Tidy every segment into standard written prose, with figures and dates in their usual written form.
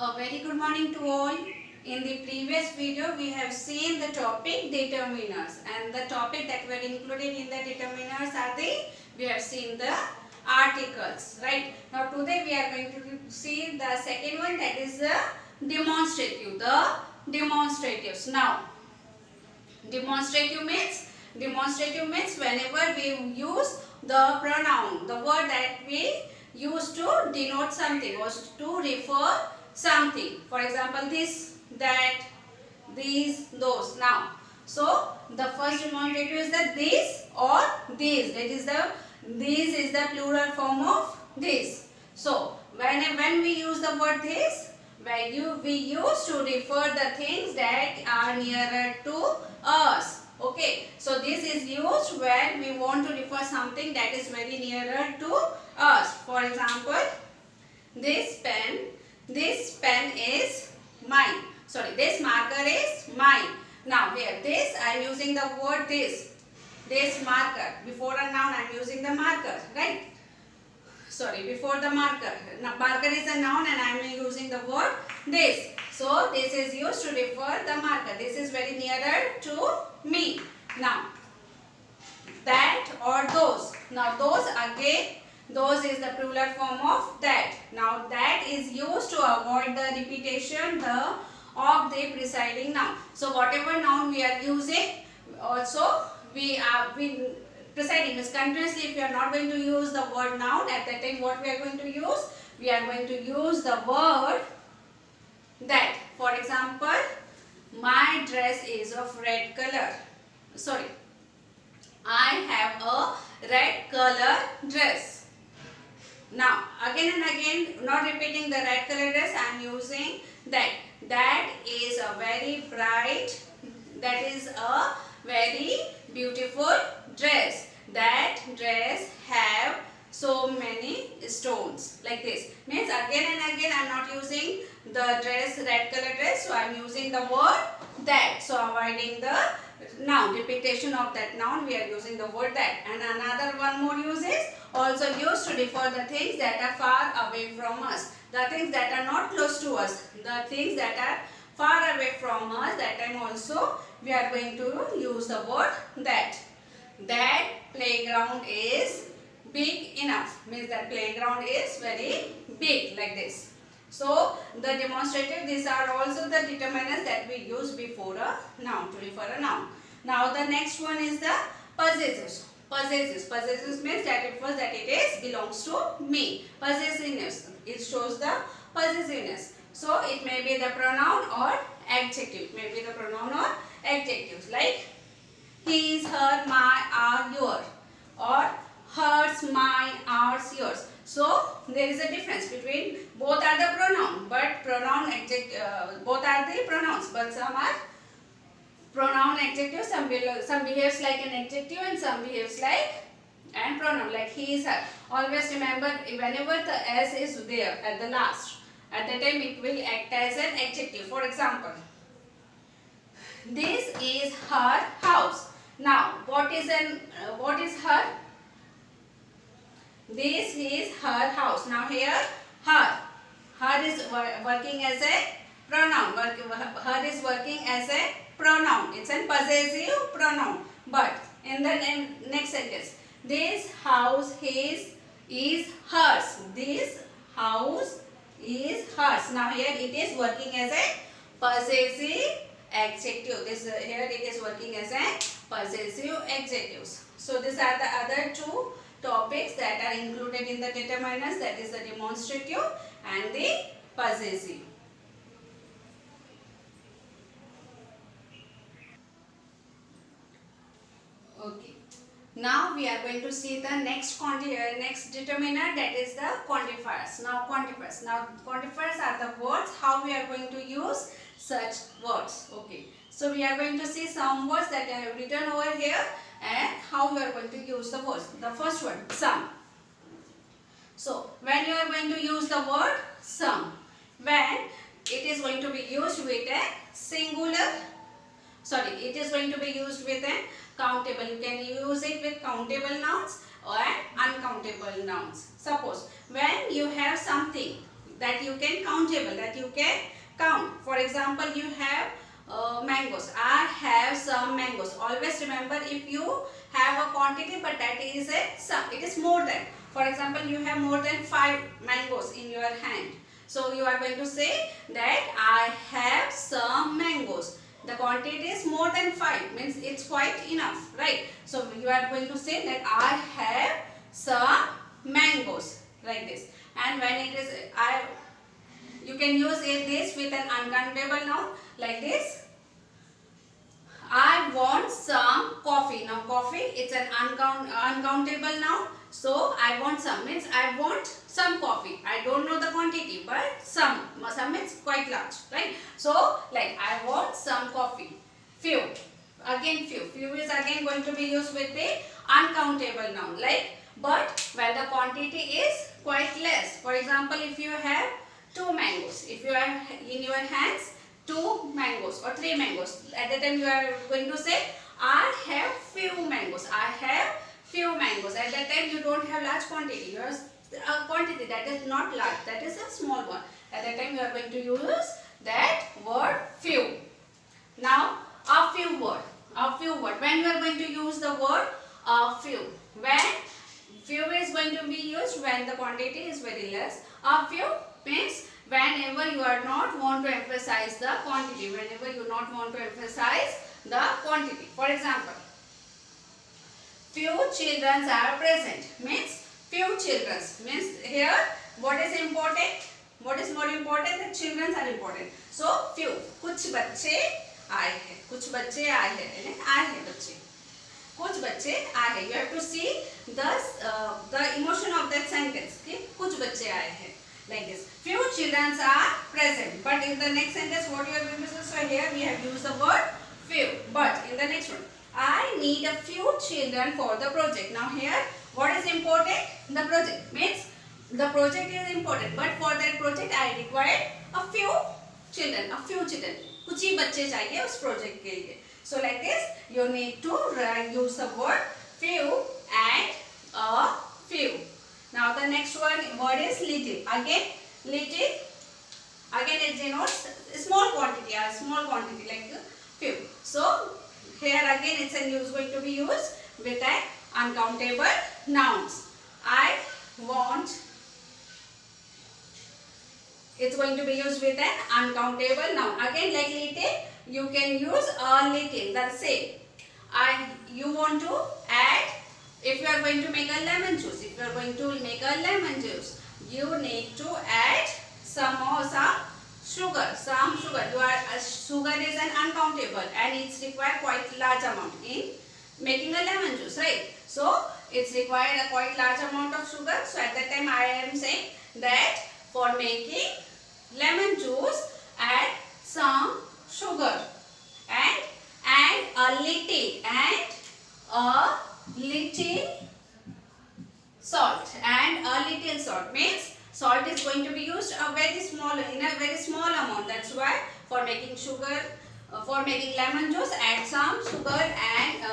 A very good morning to all. In the previous video, we have seen the topic determiners, and the topic that were included in the determiners are we have seen the articles, right? Now today we are going to see the second one, that is the demonstratives. Now demonstrative means whenever we use the pronoun, the word that we use to denote something or to refer something. For example, this, that, these, those. Now, so the first demonstrative is the this or these. That is the these is the plural form of this. So when we use the word this, we use to refer the things that are nearer to us. Okay, so this is used when we want to refer something that is very nearer to us. For example, this pen is mine. Sorry, this marker is mine. Now here, this I am using the word this marker. Before a noun I am using the marker, right? Sorry, before the marker. Now, marker is a noun and I am using the word this. So this is used to refer the marker. This is very nearer to me. Now that or those. Now those again, those is the plural form of that. Now that is used to avoid the repetition of the preceding noun. So whatever noun we are using, also preceding means continuously. If we are not going to use the word noun, at that time what we are going to use? We are going to use the word that. For example, my dress is of red color. Sorry, I have a red color dress. Now again and again, not repeating the red color dress, I am using that. That is a very bright, that is a very beautiful dress. That dress have so many stones, like this. Means again and again I am not using the dress, red color dress, so I am using the word that. So avoiding the noun, repetition of that noun, we are using the word that. And another one more use is also used to refer the things that are far away from us. The things that are not close to us, the things that are far away from us, that time also we are going to use the word that. That playground is big enough, means that playground is very big, like this. So the demonstrative, these are also the determiners that we use before a noun, to refer a noun. Now the next one is the possessives. Possessives means that it was that it belongs to me. Possessiveness, it shows the possessiveness. So it may be the pronoun or adjective. It may be the pronoun or adjectives, like his, her, my, our, your, or hers, mine, ours, yours. So there is a difference between both are the pronoun, but both are the pronouns, but some are pronoun adjective, some behaves like an adjective and some behaves like an pronoun, like he is, her. Always remember, whenever the s is there at the last, at the time it will act as an adjective. For example, this is her house. Now what is her? This is her house. Now here her is working as a pronoun. Her is working as a pronoun. It's a possessive pronoun. But in the next sentence, this house is hers. This house is hers. Now here it is working as a possessive adjective. Here it is working as a possessive adjectives. So these are the other two topics that are included in the determiners, that is the demonstrative and the possessive. Okay. Now we are going to see the next determiner, that is the quantifiers. Now quantifiers are the words, how we are going to use such words. Okay. So we are going to see some words that I have written over here and how we are going to use the words. The first one, some. So when you are going to use the word some, when it is going to be used with a singular, sorry, it is going to be used with a countable. You can use it with countable nouns or uncountable nouns. Suppose when you have something, that you can countable, that you can count. For example, you have mangoes. I have some mangoes. Always remember, if you have a quantity but that is a sum, it is more than. For example, you have more than 5 mangoes in your hand. So you are going to say that I have some mangoes. The quantity is more than 5, means it's quite enough, right? So you are going to say that I have some mangoes, like this. And when it is, you can use this with an uncountable noun, like this. I want some coffee. Now coffee, it's an uncountable noun. So I want some means I want some coffee. I don't know the quantity, but some means quite large, right? So like I want some coffee. Few. Again few. Few is again going to be used with the uncountable noun. Like, but when the quantity is quite less. For example, if you have 2 mangoes, if you have in your hands 2 mangoes or 3 mangoes, at the time you are going to say I have few mangoes. I have few mangoes. At that time you don't have large quantity. You have a quantity that is not large, that is a small one. At that time you are going to use that word few. Now a few word. A few word. When you are going to use the word a few? When few is going to be used when the quantity is very less. A few means whenever you are not want to emphasize the quantity. Whenever you not want to emphasize the quantity. For example, few children are present means few children means here what is important? What is more important? The children are important. So few. कुछ बच्चे आए हैं. कुछ बच्चे आए हैं. आए हैं बच्चे. कुछ बच्चे आए हैं. You have to see the emotion of that sentence. कि कुछ बच्चे आए हैं. Like this. Few children are present. But in the next sentence, what you are going to say? So here we have used the word few. But in the next one, I need a few children for the project. Now here, what is important? The project means the project is important. But for that project, I require a few children. A few children. कुछ ही बच्चे चाहिए उस project के लिए. So like this, you need to use the word few and a few. Now the next word is little. Again, little. Again it denotes small quantity. A small quantity like few. So here again it's going to be used with an uncountable nouns. I want. It's going to be used with an uncountable noun. Again, like little, you can use a little. That's same. You want to add. If you are going to make a lemon juice, you need to add some sugar. Sugar is an uncountable and it's required quite large amount in making a lemon juice, right? So it's required a quite large amount of sugar. So at that time I am saying that for making lemon juice, add some sugar and a little salt. And a little salt means salt is going to be used in a very small amount. That's why for making sugar, for making lemon juice, add some sugar and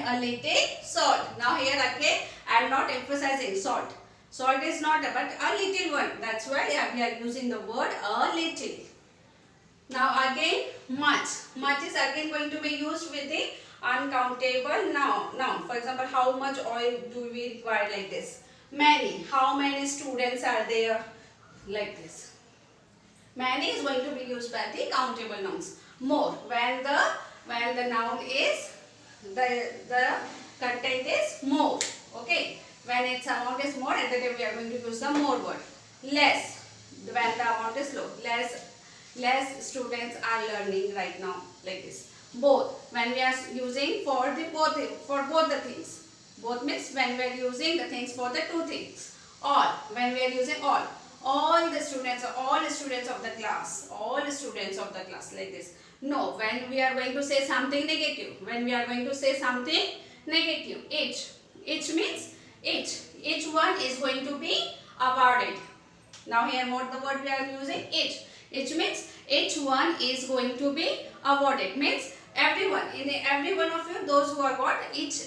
a little salt. Now here again I am not emphasizing salt. Salt is not, but a little one. That's why we are using the word a little. Now again much. Much is again going to be used with the uncountable noun. For example, how much oil do we require, like this. Many. How many students are there, like this. Many is going to be used by the countable nouns. More. When the noun is the content is more. Okay. When its amount is more, at the time we are going to use the more word. Less. When the amount is low. Less students are learning right now, like this. Both. When we are using for both the things. Both means when we are using the things for the two things. All. When we are using all. All the students of the class. All the students of the class, like this. No. When we are going to say something negative. When we are going to say something negative. Each. Each means each. Each one is going to be awarded. Now here what the word we are using? Each. Each means each one is going to be awarded. Means everyone, in every one of you, those who are got,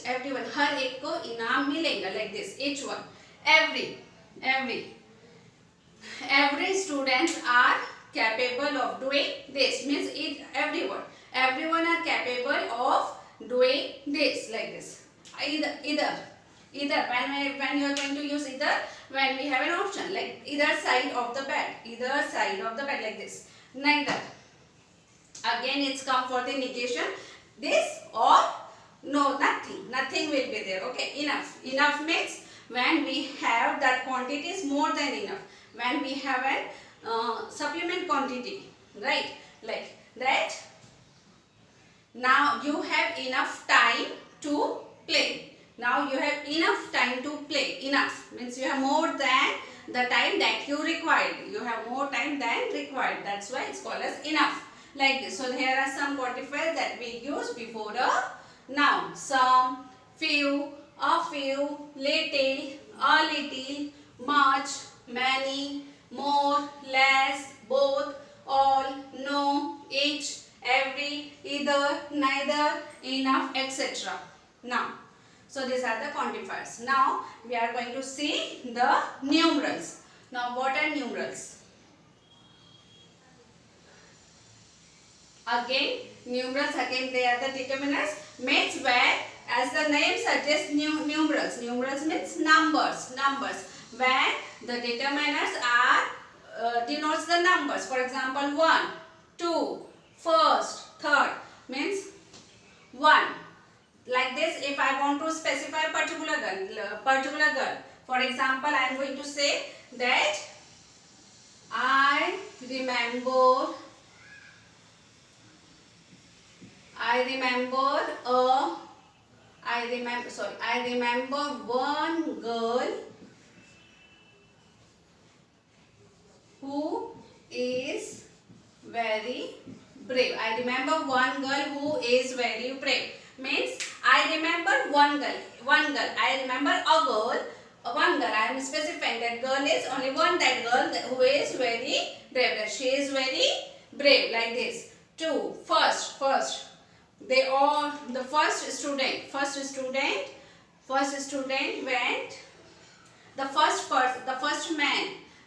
everyone, हर एक को इनाम मिलेगा, like this. Each one, every students are capable of doing this. Means everyone are capable of doing this, like this. Either when you are going to use either, when we have an option like either side of the bed, like this. Neither. Again it's come for the negation, this or no, nothing will be there. Okay, enough means when we have that quantity is more than enough, when we have a supplement quantity, right? Like that. Now you have enough time to play. Now you have enough time to play. Enough means you have more than the time that you required. You have more time than required. That's why it's called as enough. Like this. So here are some quantifiers that we use before a noun. Some, few, a few, little, a little, much, many, more, less, both, all, no, each, every, either, neither, enough, etc. Now, so these are the quantifiers. Now we are going to see the numerals. Now what are numerals? Again, numerals again they are the determinants. Means where, as the name suggests, numerals. Numerals means numbers. When the determinants are denotes the numbers. For example, 1, 2, first, third means 1. Like this, if I want to specify a particular girl, for example, I am going to say that I remember one girl who is very brave. I remember one girl who is very brave. Means I remember one girl. I remember a girl. One girl. I am specifying that girl is only one. That girl who is very brave. That she is very brave. Like this. 2. First. They all the first student went.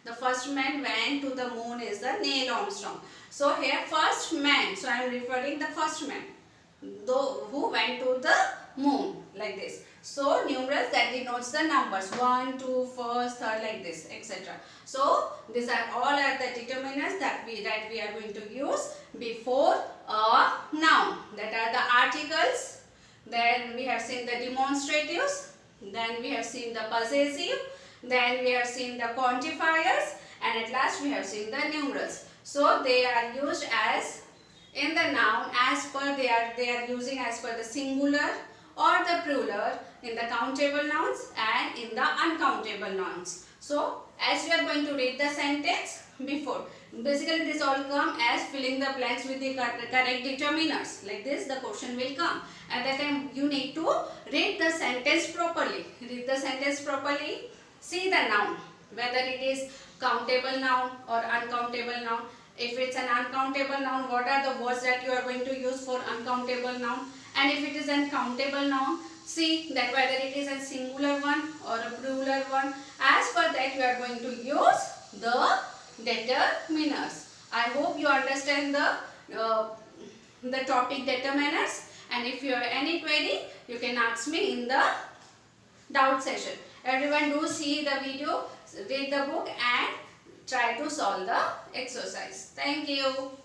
The first man went to the moon is the Neil Armstrong. So here first man. So I am referring the first man, though who went to the moon, like this. So numerals that denotes the numbers 1, 2, first, third, like this, etc. So these are all are the determinants that we are going to use before a noun. That are the articles. Then we have seen the demonstratives. Then we have seen the possessive. Then we have seen the quantifiers, and at last we have seen the numerals. So they are used as in the noun as per they are using as per the singular or the plural in the countable nouns and in the uncountable nouns. So as you are going to read the sentence before, basically this all come as filling the blanks with the correct determiners. Like this the question will come. At that time you need to read the sentence properly. See the noun, whether it is countable noun or uncountable noun. If it's an uncountable noun, what are the words that you are going to use for uncountable noun? And if it is an countable noun, see that whether it is a singular one or a plural one. As per that you are going to use the determiners. I hope you understand the topic determiners, and if you have any query you can ask me in the doubt session. Everyone do see the video, read the book and try to solve the exercise. Thank you.